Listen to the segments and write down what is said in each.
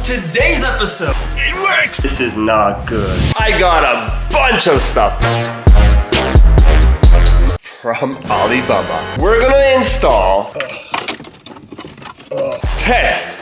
today's episode. It works! This is not good. I got a bunch of stuff from Alibaba. We're gonna install, test,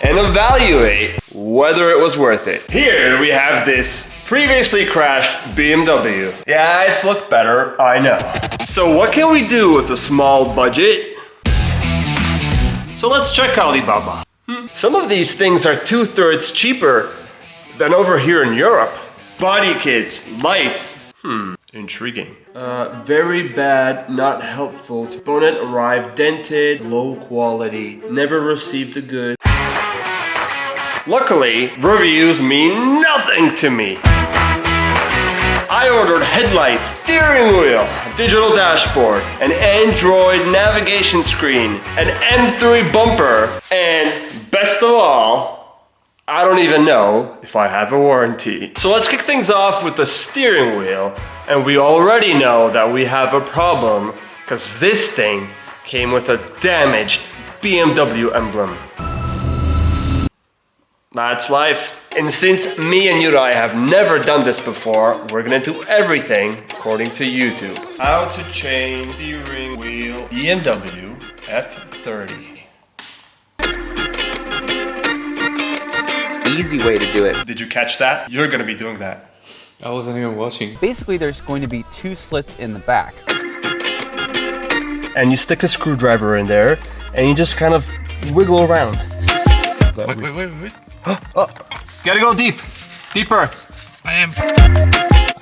and evaluate whether it was worth it. Here we have this previously crashed BMW. Yeah, it's looked better, I know. So what can we do with a small budget? So let's check Alibaba. Some of these things are 2/3 cheaper than over here in Europe. Body kits, lights. Intriguing. Very bad, not helpful. Bonnet arrived dented, low quality, never received a good. Luckily, reviews mean nothing to me. I ordered headlights, steering wheel, digital dashboard, an Android navigation screen, an M3 bumper, and best of all, I don't even know if I have a warranty. So let's kick things off with the steering wheel. And we already know that we have a problem because this thing came with a damaged BMW emblem. That's life. And since me and Yuri have never done this before, we're gonna do everything according to YouTube. How to change steering wheel BMW F30. Easy way to do it. Did you catch that? You're gonna be doing that. I wasn't even watching. Basically, there's going to be 2 slits in the back. And you stick a screwdriver in there, and you just kind of wiggle around. Wait. Oh, gotta go deep. Deeper. I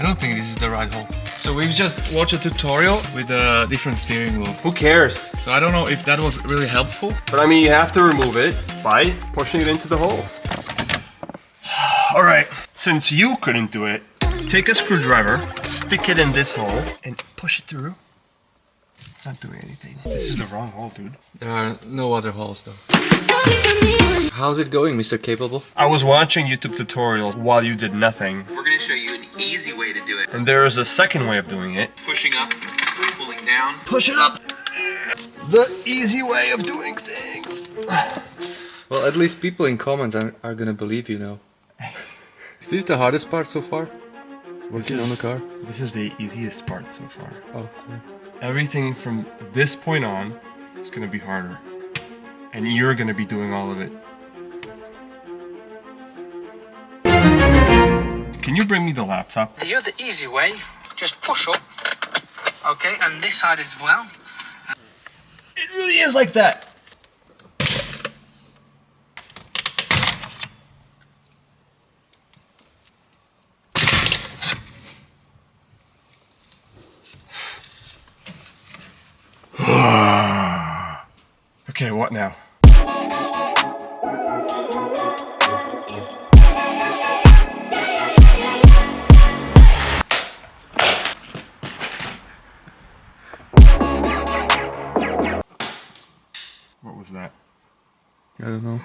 don't think this is the right hole. So we've just watched a tutorial with a different steering wheel. Who cares? So I don't know if that was really helpful. But I mean, you have to remove it by pushing it into the holes. All right, since you couldn't do it, take a screwdriver, stick it in this hole, and push it through. It's not doing anything. This is the wrong hole, dude. There are no other holes though. How's it going, Mr. Capable? I was watching YouTube tutorials while you did nothing. We're going to show you an easy way to do it. And there is a second way of doing it. Pushing up, pulling down. Push it up. The easy way of doing things. Well, at least people in comments are gonna believe you now. Is this the hardest part so far? Working on the car? This is the easiest part so far. Oh, sorry. Everything from this point on is gonna be harder. And you're gonna be doing all of it. Can you bring me the laptop? The other easy way, just push up, okay, and this side as well. It really is like that. Okay, what now? What was that? I don't know.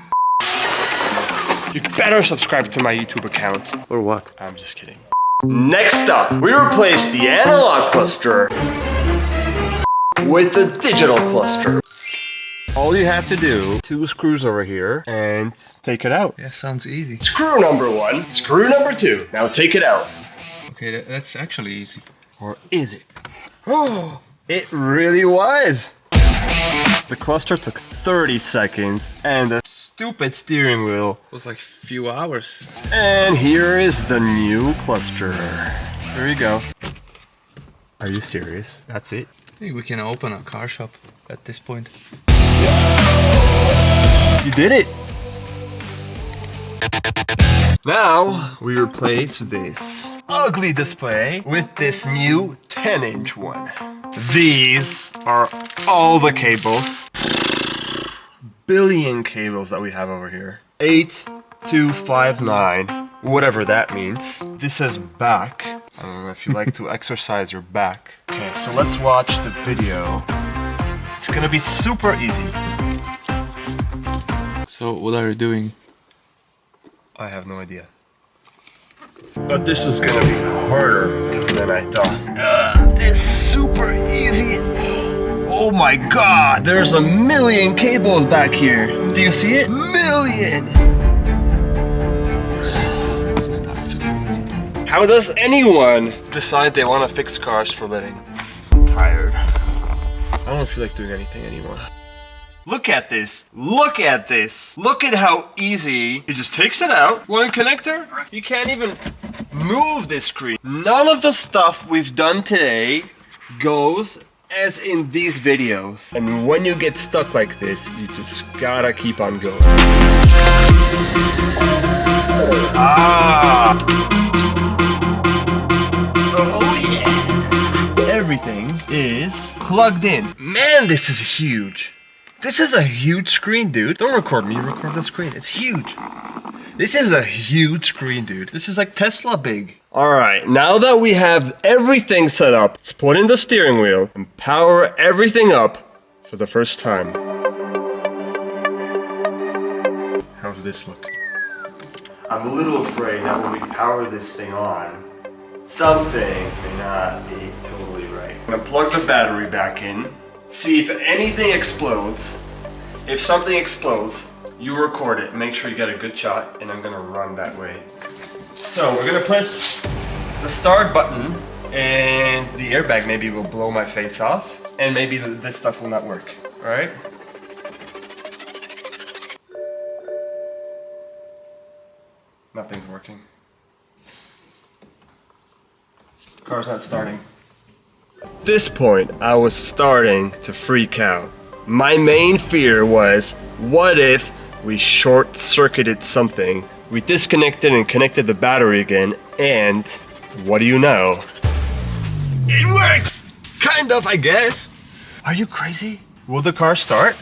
You better subscribe to my YouTube account. Or what? I'm just kidding. Next up, we replaced the analog cluster with the digital cluster. All you have to do, 2 screws over here, and take it out. Yeah, sounds easy. Screw number 1, screw number 2. Now take it out. Okay, that's actually easy. Or is it? Oh, it really was. The cluster took 30 seconds, and the stupid steering wheel. It was like few hours. And here is the new cluster. There you go. Are you serious? That's it? I think we can open a car shop at this point. You did it! Now, we replace this ugly display with this new 10-inch one. These are all the cables. Billion cables that we have over here. 8259, whatever that means. This says back. I don't know if you like to exercise your back. Okay, so let's watch the video. It's gonna be super easy. So what are you doing? I have no idea. But this is gonna be harder than I thought. It's super easy. Oh my god, there's a million cables back here. Do you see it? Million! How does anyone decide they want to fix cars for a living? I'm tired. I don't feel like doing anything anymore. Look at this. Look at this. Look at how easy. He just takes it out. One connector. You can't even move this screen. None of the stuff we've done today goes as in these videos. And when you get stuck like this, you just gotta keep on going. Ah! Oh yeah! Everything is plugged in. Man, this is huge. This is a huge screen, dude. Don't record me, record the screen. It's huge. This is a huge screen, dude. This is like Tesla big. All right, now that we have everything set up, let's put in the steering wheel and power everything up for the first time. How's this look? I'm a little afraid that when we power this thing on, something may not be totally right. I'm gonna plug the battery back in, see if anything explodes. If something explodes, you record it, make sure you get a good shot, and I'm gonna run that way. So we're gonna press the start button, and the airbag maybe will blow my face off, and maybe this stuff will not work, all right? Nothing's working. Car's not starting. At this point, I was starting to freak out. My main fear was, what if we short-circuited something? We disconnected and connected the battery again, and what do you know? It works! Kind of, I guess. Are you crazy? Will the car start?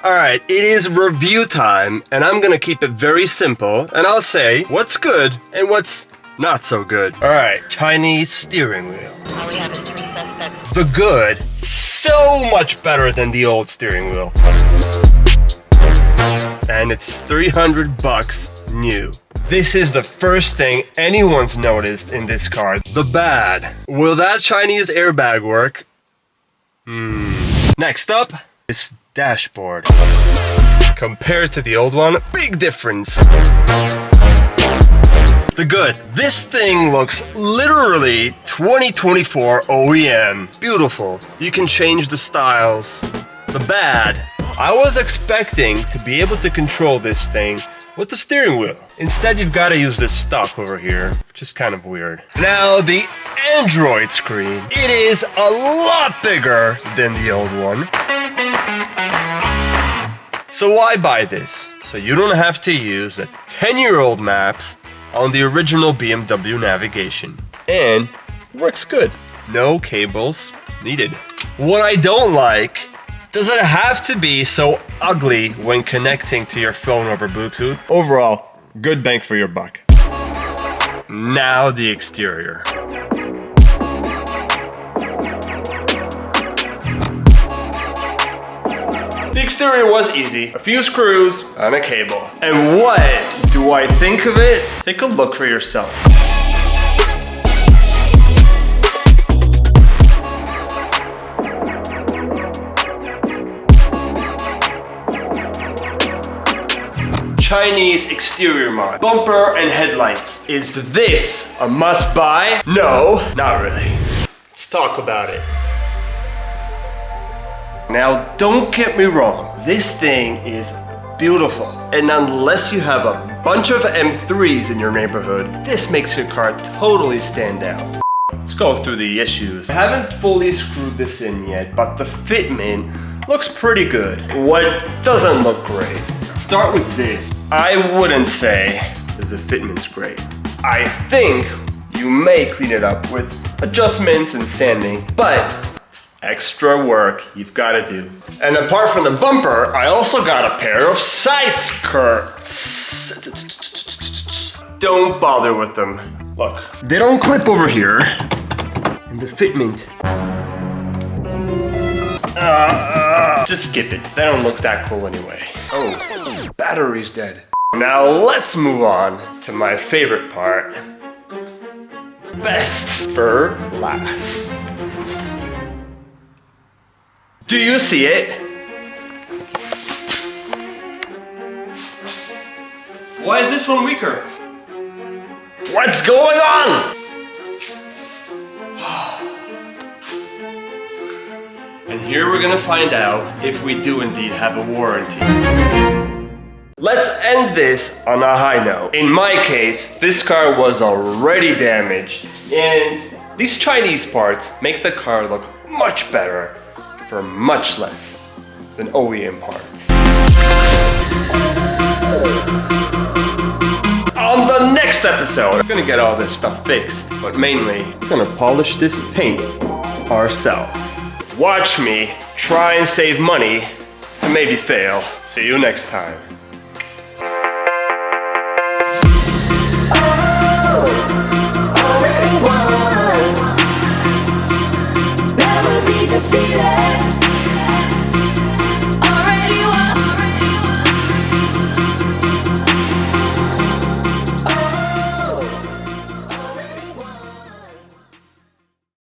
Alright, it is review time, and I'm gonna keep it very simple, and I'll say what's good and what's not so good. Alright, Chinese steering wheel. The good, so much better than the old steering wheel. And it's $300 new. This is the first thing anyone's noticed in this car. The bad. Will that Chinese airbag work? Next up, this dashboard. Compared to the old one, big difference. The good. This thing looks literally 2024 OEM. Beautiful. You can change the styles. The bad. I was expecting to be able to control this thing with the steering wheel. Instead, you've got to use this stock over here, which is kind of weird. Now, the Android screen. It is a lot bigger than the old one. So why buy this? So you don't have to use the 10-year-old maps on the original BMW navigation. And it works good. No cables needed. What I don't like, does it have to be so ugly when connecting to your phone over Bluetooth? Overall, good bang for your buck. Now the exterior. The exterior was easy. A few screws and a cable. And what do I think of it? Take a look for yourself. Chinese exterior mod. Bumper and headlights. Is this a must buy? No, not really. Let's talk about it. Now, don't get me wrong, this thing is beautiful. And unless you have a bunch of M3s in your neighborhood, this makes your car totally stand out. Let's go through the issues. I haven't fully screwed this in yet, but the fitment looks pretty good. What doesn't look great? Let's start with this. I wouldn't say that the fitment's great. I think you may clean it up with adjustments and sanding, but extra work you've got to do. And apart from the bumper, I also got a pair of side skirts. Don't bother with them. Look, they don't clip over here. And the fitment. Just skip it. They don't look that cool anyway. Oh, battery's dead. Now let's move on to my favorite part. Best for last. Do you see it? Why is this one weaker? What's going on? And here we're gonna find out if we do indeed have a warranty. Let's end this on a high note. In my case, this car was already damaged, and these Chinese parts make the car look much better for much less than OEM parts. On the next episode, we're gonna get all this stuff fixed, but mainly, we're gonna polish this paint ourselves. Watch me try and save money and maybe fail. See you next time. Never be defeated.